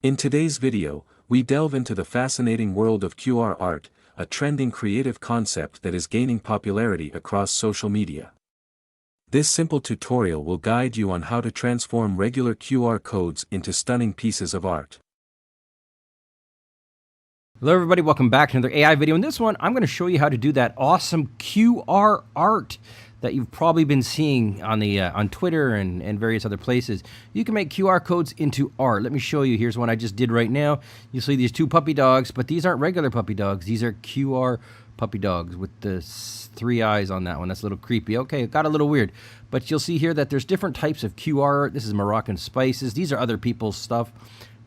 In today's video, we delve into the fascinating world of QR art, a trending creative concept that is gaining popularity across social media. This simple tutorial will guide you on how to transform regular QR codes into stunning pieces of art. Hello everybody, welcome back to another AI video. In this one, I'm going to show you how to do that awesome QR art that you've probably been seeing on Twitter and various other places. You can make QR codes into art. Let me show you. Here's one I just did right now. You see these two puppy dogs, but these aren't regular puppy dogs. These are QR puppy dogs with the 3 eyes on that one. That's a little creepy. Okay, it got a little weird. But you'll see here that there's different types of QR art. This is Moroccan spices. These are other people's stuff.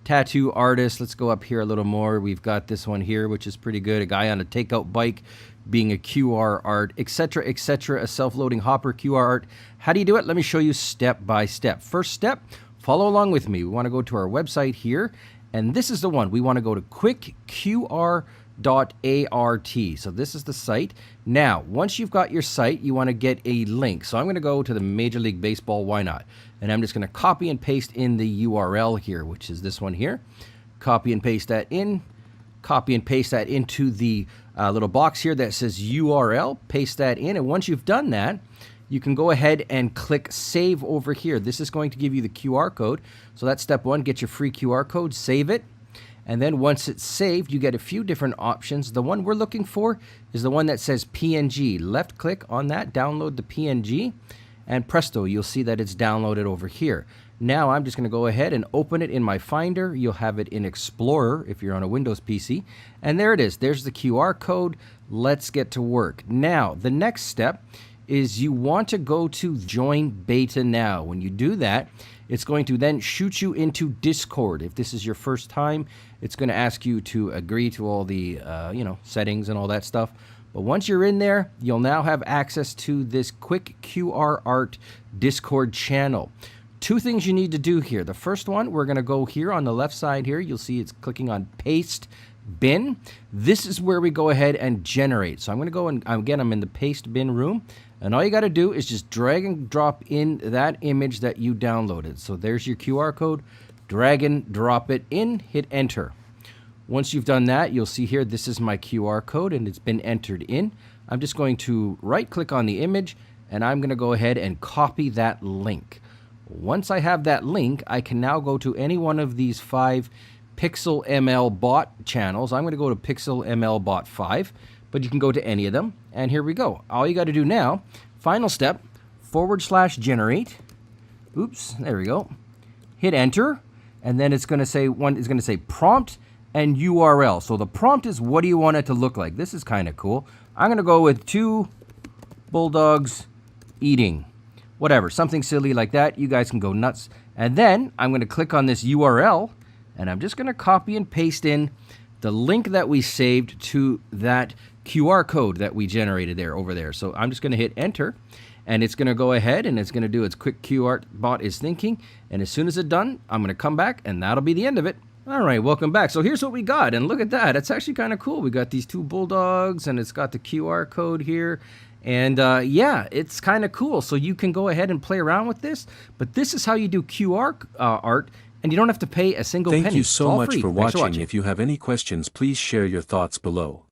Tattoo artists. Let's go up here a little more. We've got this one here, which is pretty good. A guy on a takeout bike being a QR art, etc., etc. A self-loading hopper QR art. How do you do it? Let me show you step by step. First step, follow along with me. We want to go to our website here, and this is the one. We want to go to quickqr.art. So this is the site. Now, once you've got your site, you want to get a link. So I'm going to go to the Major League Baseball, why not? And I'm just going to copy and paste in the URL here, which is this one here. Copy and paste that in. Copy and paste that into the little box here that says URL. Paste that in, and once you've done that, you can go ahead and click Save over here. This is going to give you the QR code. So that's step one, get your free QR code, save it. And then once it's saved, you get a few different options. The one we're looking for is the one that says PNG. Left click on that, download the PNG, and presto, you'll see that it's downloaded over here. Now I'm just going to go ahead and open it in my Finder. You'll have it in Explorer if you're on a Windows PC. And there it is. There's the QR code. Let's get to work. Now, the next step is you want to go to Join Beta Now. When you do that, it's going to then shoot you into Discord. If this is your first time, it's going to ask you to agree to all the settings and all that stuff. But once you're in there, you'll now have access to this quick QR art Discord channel. Two things you need to do here. The first one, we're going to go here on the left side here. You'll see it's clicking on Paste Bin. This is where we go ahead and generate. So I'm going to go and again, I'm in the Paste Bin room. And all you got to do is just drag and drop in that image that you downloaded. So there's your QR code. Drag and drop it in, hit enter. Once you've done that, you'll see here, this is my QR code and it's been entered in. I'm just going to right click on the image and I'm going to go ahead and copy that link. Once I have that link, I can now go to any one of these 5 Pixel ML bot channels. I'm going to go to Pixel ML bot 5, but you can go to any of them. And here we go. All you got to do now, final step, /generate. Oops, there we go. Hit enter, and then it's going to say prompt and URL. So the prompt is, what do you want it to look like? This is kind of cool. I'm going to go with 2 bulldogs eating. Whatever, something silly like that. You guys can go nuts. And then I'm going to click on this URL, and I'm just going to copy and paste in the link that we saved to that QR code that we generated over there. So I'm just going to hit enter, and it's going to go ahead and it's going to do its quick QR bot is thinking. And as soon as it's done, I'm going to come back, and that'll be the end of it. All right, welcome back. So here's what we got, and look at that. It's actually kind of cool. We got these 2 bulldogs, and it's got the QR code here. And yeah, it's kind of cool. So you can go ahead and play around with this. But this is how you do QR art, and you don't have to pay a single penny. Thank you so much for watching. If you have any questions, please share your thoughts below.